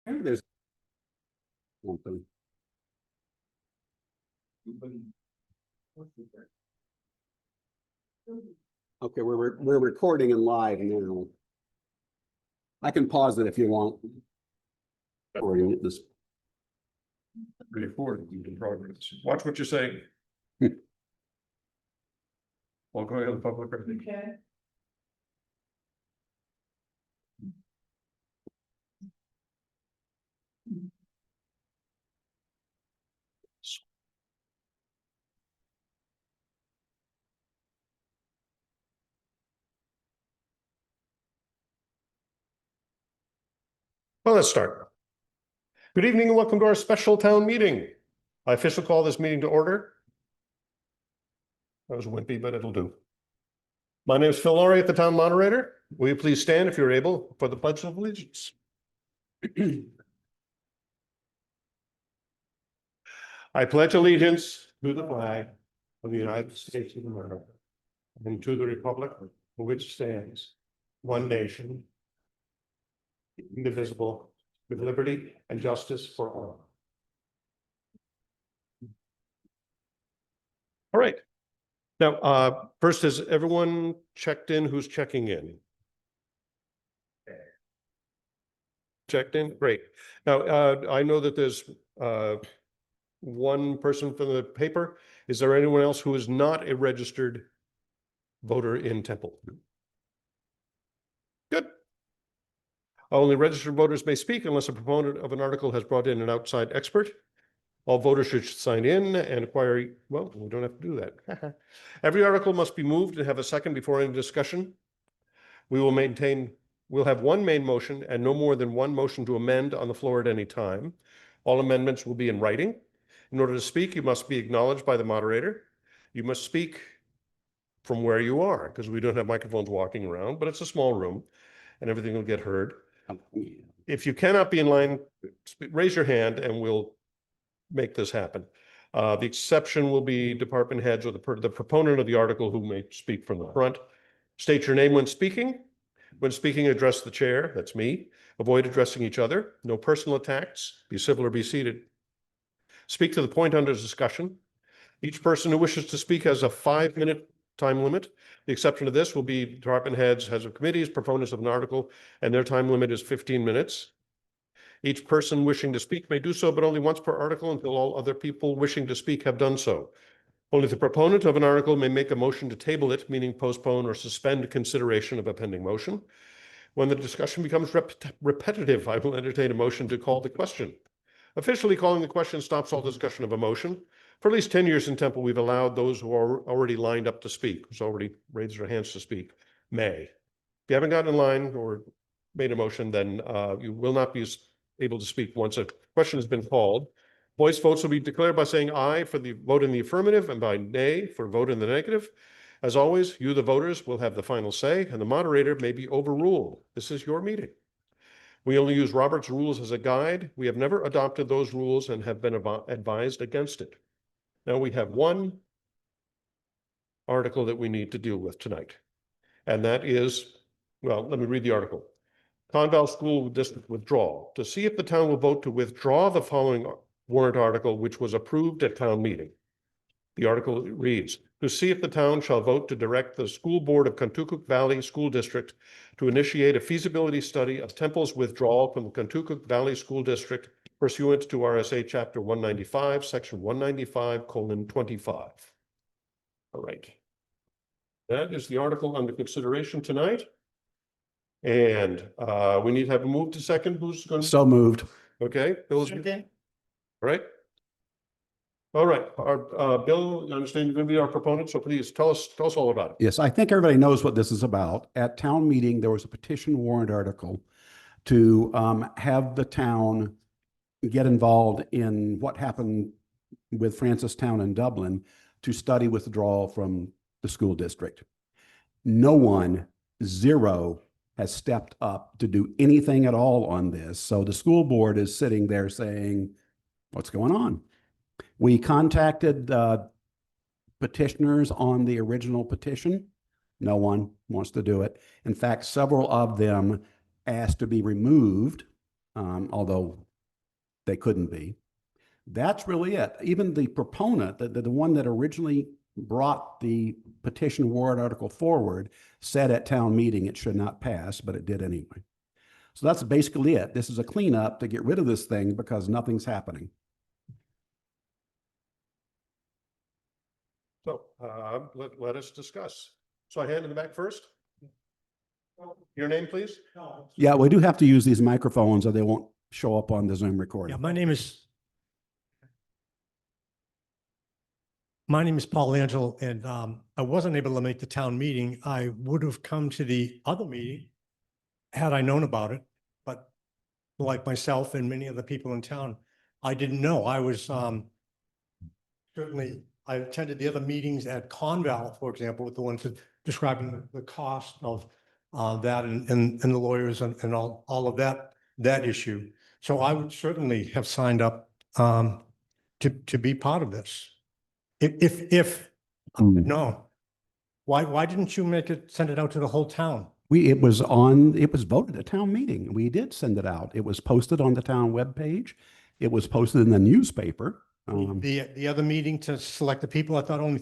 Maybe there's something. Okay, we're recording and live now. I can pause it if you want. Recording it this. Record in progress. Watch what you're saying. Well, go ahead, public record. Okay. Well, let's start. Good evening and welcome to our special town meeting. I officially call this meeting to order. That was wimpy, but it'll do. My name is Phil Laurie, the town moderator. Will you please stand if you're able for the Pledge of Allegiance? I pledge allegiance to the flag of the United States of America and to the republic for which stands one nation, indivisible, with liberty and justice for all. All right. Now, first, has everyone checked in? Who's checking in? Checked in? Great. Now, I know that there's one person from the paper. Is there anyone else who is not a registered voter in Temple? Good. Only registered voters may speak unless a proponent of an article has brought in an outside expert. All voters should sign in and acquire, well, we don't have to do that. Every article must be moved and have a second before any discussion. We'll have one main motion and no more than one motion to amend on the floor at any time. All amendments will be in writing. In order to speak, you must be acknowledged by the moderator. You must speak from where you are because we don't have microphones walking around, but it's a small room and everything will get heard. If you cannot be in line, raise your hand and we'll make this happen. The exception will be department heads or the proponent of the article who may speak from the front. State your name when speaking. When speaking, address the chair, that's me. Avoid addressing each other. No personal attacks. Be civil or be seated. Speak to the point under discussion. Each person who wishes to speak has a 5-minute time limit. The exception to this will be department heads, heads of committees, proponents of an article, and their time limit is 15 minutes. Each person wishing to speak may do so, but only once per article until all other people wishing to speak have done so. Only the proponent of an article may make a motion to table it, meaning postpone or suspend consideration of a pending motion. When the discussion becomes repetitive, I will entertain a motion to call the question. Officially calling the question stops all discussion of a motion. For at least 10 years in Temple, we've allowed those who are already lined up to speak, who's already raised their hands to speak, may. If you haven't gotten in line or made a motion, then you will not be able to speak once a question has been called. Voice votes will be declared by saying aye for the vote in the affirmative and by nay for vote in the negative. As always, you, the voters, will have the final say, and the moderator may be overruled. This is your meeting. We only use Robert's rules as a guide. We have never adopted those rules and have been advised against it. Now we have one article that we need to deal with tonight, and that is, well, let me read the article. Conval School District withdrawal. To see if the town will vote to withdraw the following warrant article, which was approved at town meeting. The article reads, to see if the town shall vote to direct the school board of Contoocook Valley School District to initiate a feasibility study of Temple's withdrawal from the Contoocook Valley School District pursuant to RSA Chapter 195, Section 195:25. All right. That is the article under consideration tonight. And we need to have a move to second. Who's going to? So moved. Okay. Bill's. Okay. All right. All right. Our Bill, I understand you're going to be our proponent, so please tell us all about it. Yes, I think everybody knows what this is about. At town meeting, there was a petition warrant article to have the town get involved in what happened with Francistown and Dublin to study withdrawal from the school district. No one, zero, has stepped up to do anything at all on this. So the school board is sitting there saying, what's going on? We contacted petitioners on the original petition. No one wants to do it. In fact, several of them asked to be removed although they couldn't be. That's really it. Even the proponent, the one that originally brought the petition warrant article forward, said at town meeting it should not pass, but it did anyway. So that's basically it. This is a cleanup to get rid of this thing because nothing's happening. So let us discuss. So I hand in the back first. Your name, please? Yeah, we do have to use these microphones or they won't show up on the Zoom recording. Yeah, my name is Paul Angel, and I wasn't able to make the town meeting. I would have come to the other meeting had I known about it, but like myself and many other people in town, I didn't know. I was certainly, I attended the other meetings at Conval, for example, with the ones that describing the cost of that and the lawyers and all of that issue. So I would certainly have signed up to be part of this. If no, why didn't you send it out to the whole town? It was voted at town meeting. We did send it out. It was posted on the town webpage. It was posted in the newspaper. The other meeting to select the people, I thought only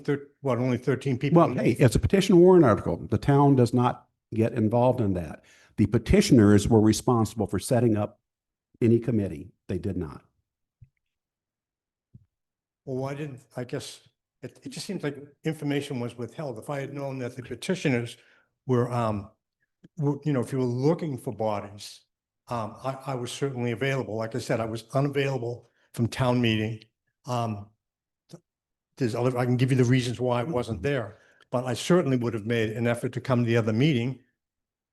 13 people. Well, hey, it's a petition warrant article. The town does not get involved in that. The petitioners were responsible for setting up any committee. They did not. Well, why didn't, I guess, it just seems like information was withheld. If I had known that the petitioners were, if you were looking for bodies, I was certainly available. Like I said, I was unavailable from town meeting. I can give you the reasons why I wasn't there, but I certainly would have made an effort to come to the other meeting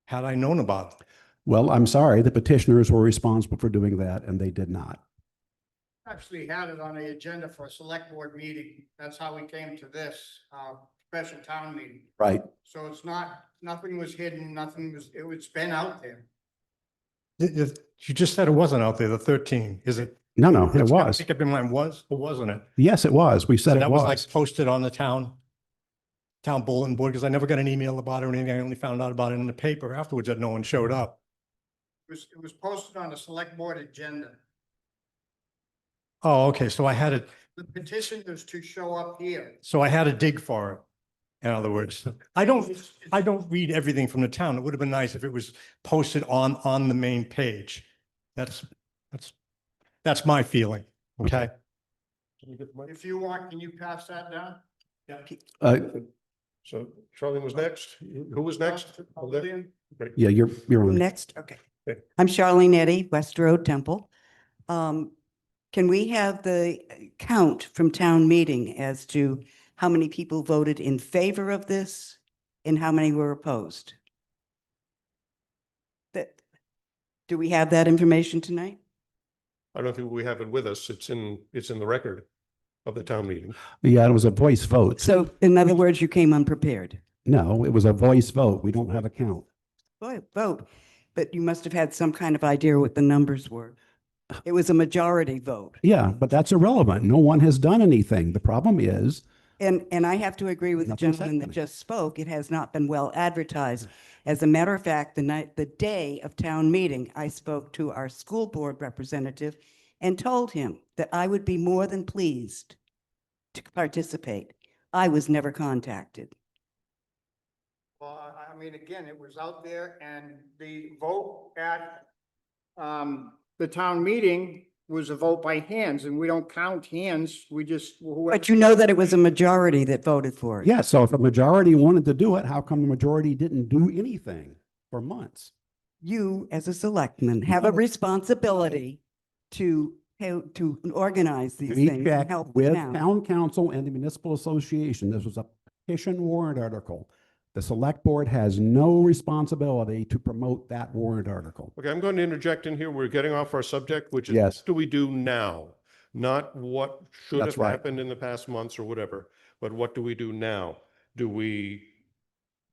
had I known about it. Well, I'm sorry, the petitioners were responsible for doing that and they did not. Actually had it on the agenda for a select board meeting. That's how we came to this special town meeting. Right. So it's not, nothing was hidden, it's been out there. You just said it wasn't out there, the 13, is it? No, it I was. think up in mind was, or wasn't it? Yes, it was. We said So it that was like was. posted on the town bulletin board, because I never got an email about it or anything. I only found out about it in the paper afterwards that no one showed up. It was posted on the select board agenda. Oh, okay, so I had it, The petition was to show up here. so I had to dig for it. In other words, I don't read everything from the town. It would have been nice if it was posted on the main page. That's my feeling, okay? If you want, can you pass that down? Uh, So Charlene was next. Who was next? Over there? Great. yeah, you're on. Next, okay. Okay. I'm Charlene Eddy, West Road Temple. Can we have the count from town meeting as to how many people voted in favor of this and how many were opposed? Do we have that information tonight? I don't think we have it with us. It's in the record of the town meeting. Yeah, it was a voice vote. So in other words, you came unprepared. No, it was a voice vote. We don't have a count. Vote, but you must have had some kind of idea what the numbers were. It was a majority vote. Yeah, but that's irrelevant. No one has done anything. The problem is, And I have to agree with the Nothing's gentleman that happening. just spoke. It has not been well advertised. As a matter of fact, the day of town meeting, I spoke to our school board representative and told him that I would be more than pleased to participate. I was never contacted. Well, I mean, again, it was out there and the vote at the town meeting was a vote by hands, and we don't count hands. We just. But you know that it was a majority that voted for it. yeah, so if a majority wanted to do it, how come the majority didn't do anything for months? You, as a selectman, have a responsibility to organize these We things and checked help the with town. town council and the municipal association. This was a petition warrant article. The select board has no responsibility to promote that warrant article. Okay, I'm going to interject in here. We're getting off our subject, which is Yes. what do we do now? Not what should That's have right. happened in the past months or whatever, but what do we do now? Do we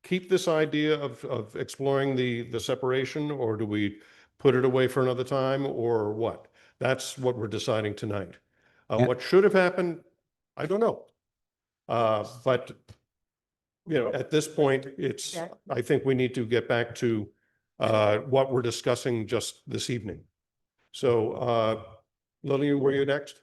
keep this idea of exploring the separation, or do we put it away for another time, or what? That's what we're deciding tonight. And- What should have happened, I don't know. But at this point, I think we need to get back to what we're discussing just this evening. So, Lillian, were you next?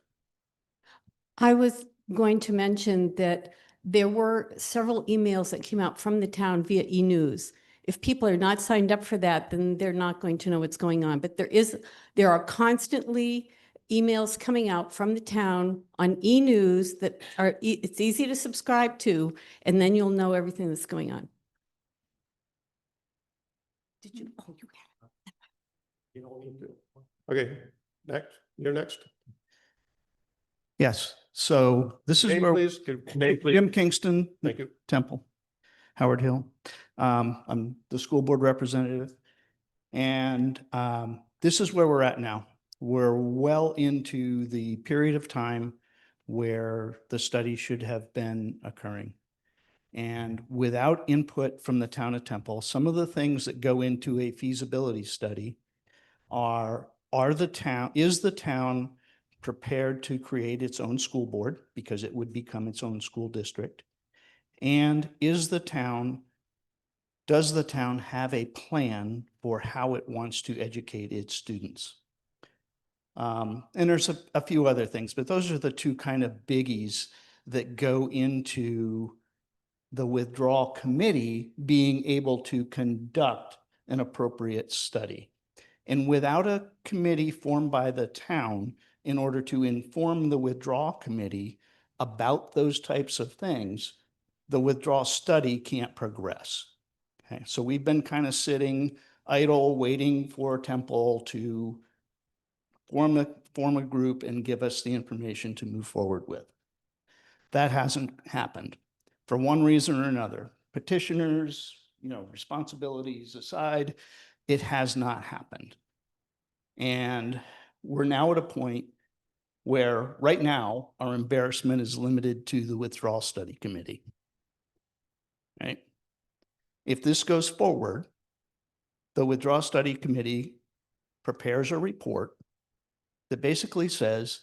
I was going to mention that there were several emails that came out from the town via e-news. If people are not signed up for that, then they're not going to know what's going on. But there are constantly emails coming out from the town on e-news that are, it's easy to subscribe to, and then you'll know everything that's going on. Did you? Oh, you had Okay, next, you're next. Yes, so this is Name, where please. Name, please. Jim Kingston, Thank you. Temple, Howard Hill. I'm the school board representative. And this is where we're at now. We're well into the period of time where the study should have been occurring. And without input from the town of Temple, some of the things that go into a feasibility study is the town prepared to create its own school board because it would become its own school district? And does the town have a plan for how it wants to educate its students? And there's a few other things, but those are the two kind of biggies that go into the withdrawal committee being able to conduct an appropriate study. And without a committee formed by the town in order to inform the withdrawal committee about those types of things, the withdrawal study can't progress. Okay, so we've been kind of sitting idle, waiting for Temple to form a group and give us the information to move forward with. That hasn't happened for one reason or another. Petitioners, responsibilities aside, it has not happened. And we're now at a point where right now our embarrassment is limited to the withdrawal study committee. Right? If this goes forward, the withdrawal study committee prepares a report that basically says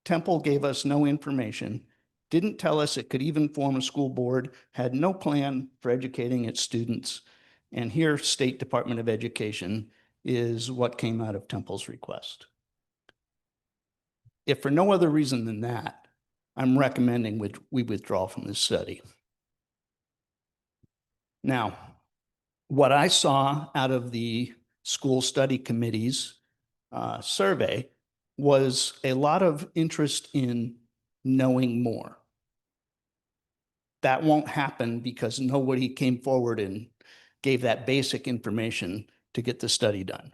Temple gave us no information, didn't tell us it could even form a school board, had no plan for educating its students. And here, State Department of Education is what came out of Temple's request. If for no other reason than that, I'm recommending we withdraw from this study. Now, what I saw out of the school study committee's survey was a lot of interest in knowing more. That won't happen because nobody came forward and gave that basic information to get the study done.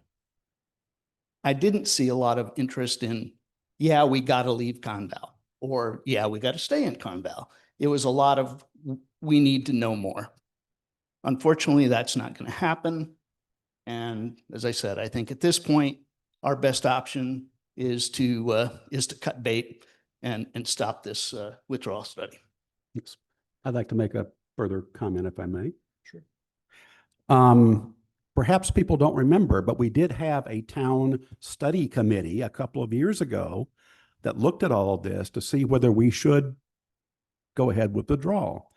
I didn't see a lot of interest in, yeah, we got to leave Conval, or yeah, we got to stay in Conval. It was a lot of, we need to know more. Unfortunately, that's not going to happen. And as I said, I think at this point, our best option is to cut bait and stop this withdrawal study. Yes. I'd like to make a further comment if I may. Sure. Perhaps people don't remember, but we did have a town study committee a couple of years ago that looked at all of this to see whether we should go ahead with the withdrawal.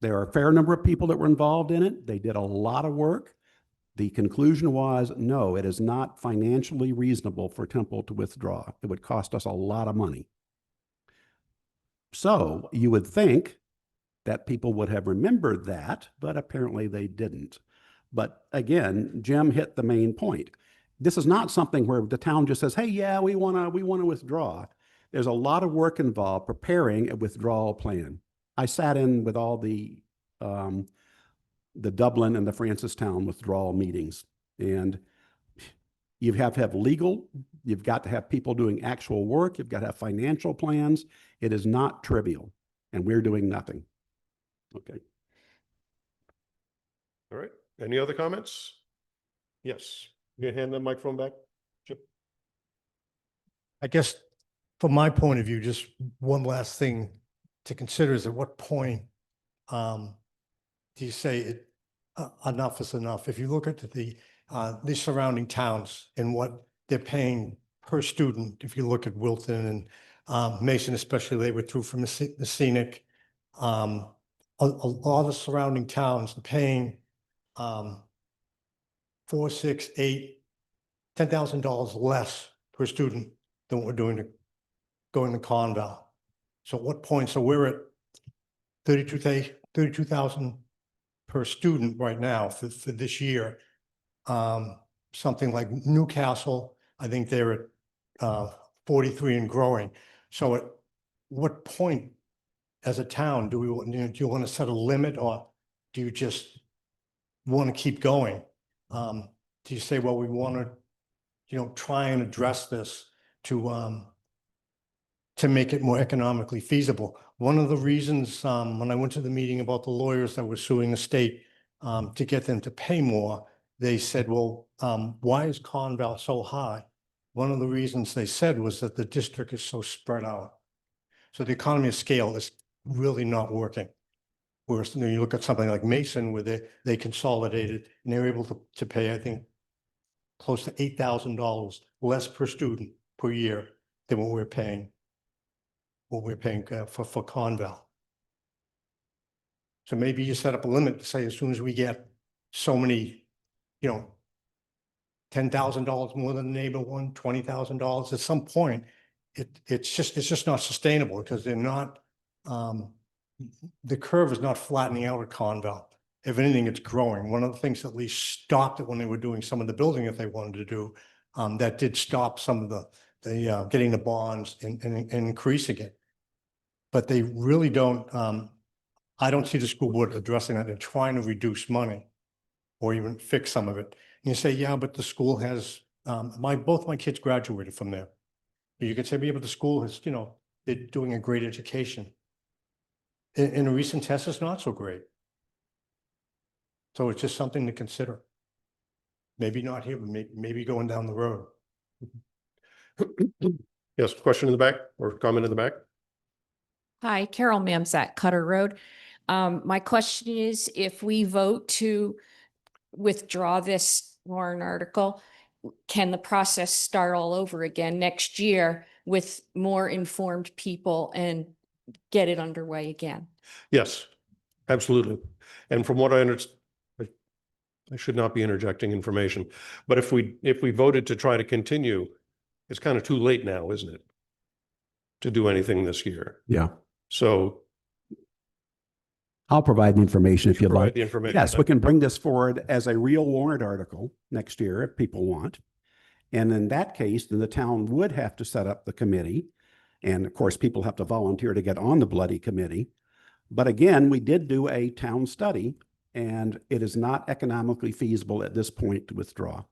There are a fair number of people that were involved in it. They did a lot of work. The conclusion was, no, it is not financially reasonable for Temple to withdraw. It would cost us a lot of money. So you would think that people would have remembered that, but apparently they didn't. But again, Jim hit the main point. This is not something where the town just says, hey, yeah, we want to withdraw. There's a lot of work involved preparing a withdrawal plan. I sat in with all the Dublin and the Francistown withdrawal meetings, and you have to have legal, you've got to have people doing actual work, you've got to have financial plans. It is not trivial, and we're doing nothing. Okay. All right. Any other comments? Yes. You hand the microphone back, Chip? I guess from my point of view, just one last thing to consider is at what point do you say enough is enough? If you look at the surrounding towns and what they're paying per student, if you look at Wilton and Mason, especially, they were through from the Scenic, a lot of surrounding towns are paying $4,000, $6,000, $8,000, $10,000 less per student than what we're going to Conval. So at what point, so we're at 32,000 per student right now for this year. Something like Newcastle, I think they're at 43 and growing. So at what point as a town do you want to set a limit, or do you just want to keep going? Do you say, well, we want to, try and address this to make it more economically feasible? One of the reasons, when I went to the meeting about the lawyers that were suing the state, to get them to pay more, they said, well, why is Conval so high? One of the reasons they said was that the district is so spread out. So the economy of scale is really not working. Whereas you look at something like Mason, where they consolidated and they were able to pay, I think, close to $8,000 less per student per year than what we're paying for Conval. So maybe you set up a limit to say, as soon as we get so many, $10,000 more than the neighbor one, $20,000, at some point, it's just not sustainable, because they're not, the curve is not flattening out at Conval. If anything, it's growing. One of the things that at least stopped it when they were doing some of the building that they wanted to do, that did stop some of the getting the bonds and increasing it. But they really don't, I don't see the school board addressing that. They're trying to reduce money or even fix some of it. And you say, yeah, but the school has, both my kids graduated from there. You could say, yeah, but the school has, they're doing a great education. In a recent test, it's not so great. So it's just something to consider. Maybe not here, but maybe going down the road. Yes, question in the back or comment in the back? Hi, Carol Mamzak, Cutter Road. My question is, if we vote to withdraw this warrant article, can the process start all over again next year with more informed people and get it underway again? Yes, absolutely. And from what I understand, I should not be interjecting information, but if we voted to try to continue, it's kind of too late now, isn't it? To do anything this year. Yeah. So I'll provide the information if you'd provide like. the information. Yes, we can bring this forward as a real warrant article next year if people want. And in that case, then the town would have to set up the committee. And of course, people have to volunteer to get on the bloody committee. But again, we did do a town study, and it is not economically feasible at this point to withdraw.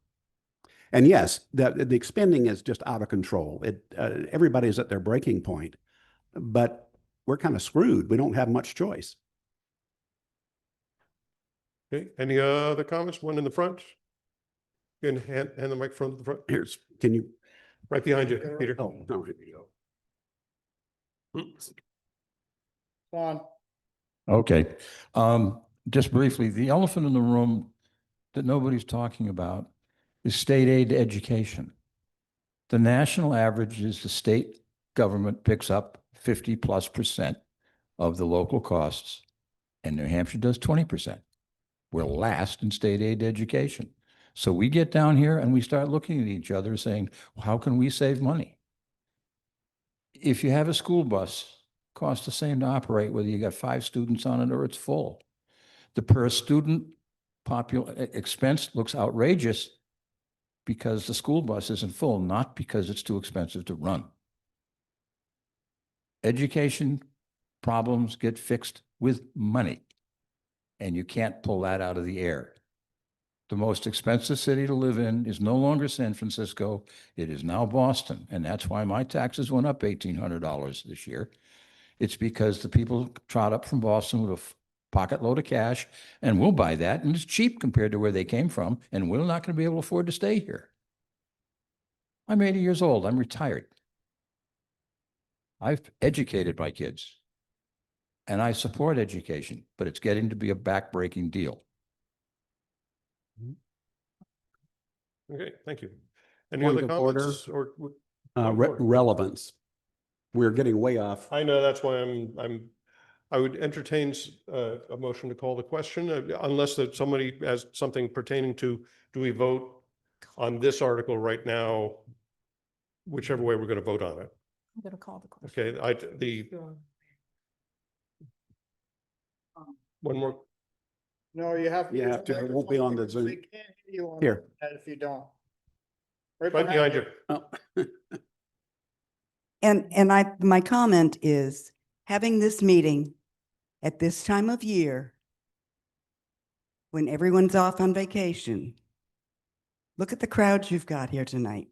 And yes, the expending is just out of control. Everybody's at their breaking point, but we're kind of screwed. We don't have much choice. Okay, any other comments? One in the front? You can hand the microphone to the front, Can you? right behind you, Peter. Oh, all right. Don, Okay, just briefly, the elephant in the room that nobody's talking about is state aid to education. The national average is the state government picks up 50+% of the local costs, and New Hampshire does 20%. We're last in state aid to education. So we get down here and we start looking at each other saying, well, how can we save money? If you have a school bus, costs the same to operate whether you got 5 students on it or it's full. The per student expense looks outrageous because the school bus isn't full, not because it's too expensive to run. Education problems get fixed with money, and you can't pull that out of the air. The most expensive city to live in is no longer San Francisco. It is now Boston, and that's why my taxes went up $1,800 this year. It's because the people trot up from Boston with a pocket load of cash, and we'll buy that, and it's cheap compared to where they came from, and we're not going to be able to afford to stay here. I'm 80 years old. I'm retired. I've educated my kids, and I support education, but it's getting to be a backbreaking deal. Okay, thank you. Any Point other of order. comments or? Order. Relevance. We're getting way off. I know, that's why I would entertain a motion to call the question, unless that somebody has something pertaining to, do we vote on this article right now, whichever way we're going to vote on it. I'm going to call the question. Okay, one more, No, you have. You use have the to. It won't be on the microphone because Zoom. they can't hear you on Here. that if you don't. right behind you. Oh. And my comment is, having this meeting at this time of year, when everyone's off on vacation, look at the crowds you've got here tonight.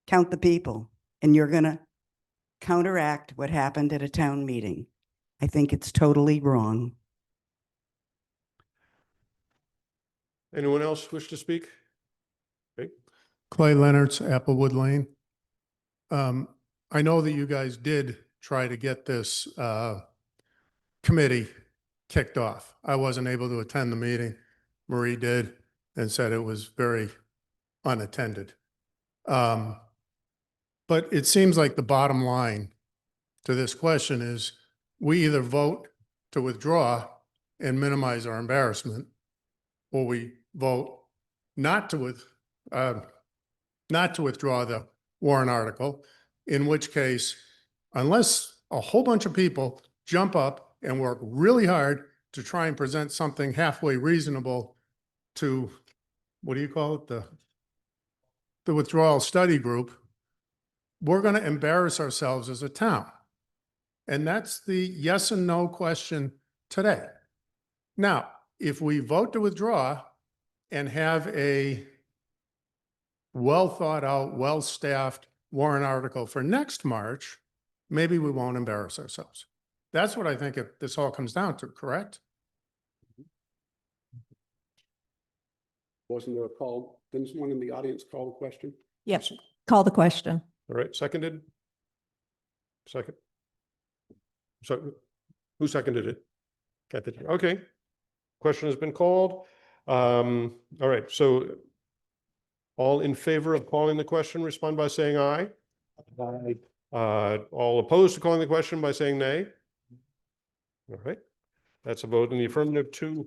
Count the people, and you're gonna counteract what happened at a town meeting. I think it's totally wrong. Anyone else wish to speak? Okay, Clay Leonard's Applewood Lane. I know that you guys did try to get this committee kicked off. I wasn't able to attend the meeting. Marie did and said it was very unattended. But it seems like the bottom line to this question is we either vote to withdraw and minimize our embarrassment, or we vote not to withdraw the warrant article, in which case, unless a whole bunch of people jump up and work really hard to try and present something halfway reasonable to, what do you call it? The withdrawal study group, we're going to embarrass ourselves as a town. And that's the yes and no question today. Now, if we vote to withdraw and have a well thought out, well-staffed warrant article for next March, maybe we won't embarrass ourselves. That's what I think this all comes down to, correct? Wasn't there a call? Didn't someone in the audience call the question? Yes, call the question. all right, seconded? Second? So, who seconded it? Kathy, okay. Question has been called. All right, so all in favor of calling the question, respond by saying aye. Aye. All opposed to calling the question by saying nay? All right, that's a vote in the affirmative to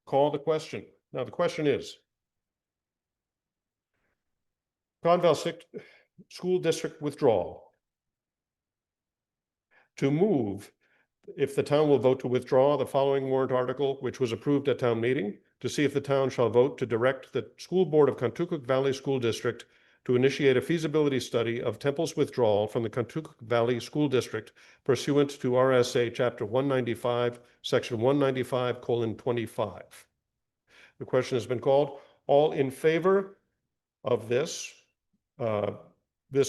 call the question. Now, the question is, Conval School District withdrawal. To move, if the town will vote to withdraw the following warrant article, which was approved at town meeting, to see if the town shall vote to direct the School Board of Contoocook Valley School District to initiate a feasibility study of Temple's withdrawal from the Contoocook Valley School District pursuant to RSA Chapter 195, Section 195:25. The question has been called. All in favor of this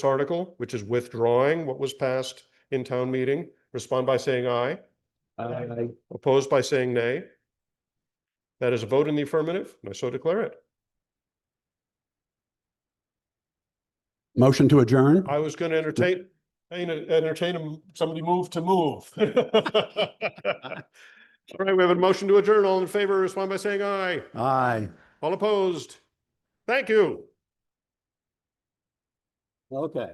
article, which is withdrawing what was passed in town meeting, respond by saying aye. Aye. Opposed by saying nay. That is a vote in the affirmative, and I so declare it. Motion to adjourn? I was going to entertain somebody move to move. All right, we have a motion to adjourn. All in favor, respond by saying aye. Aye. All opposed? Thank you. Okay.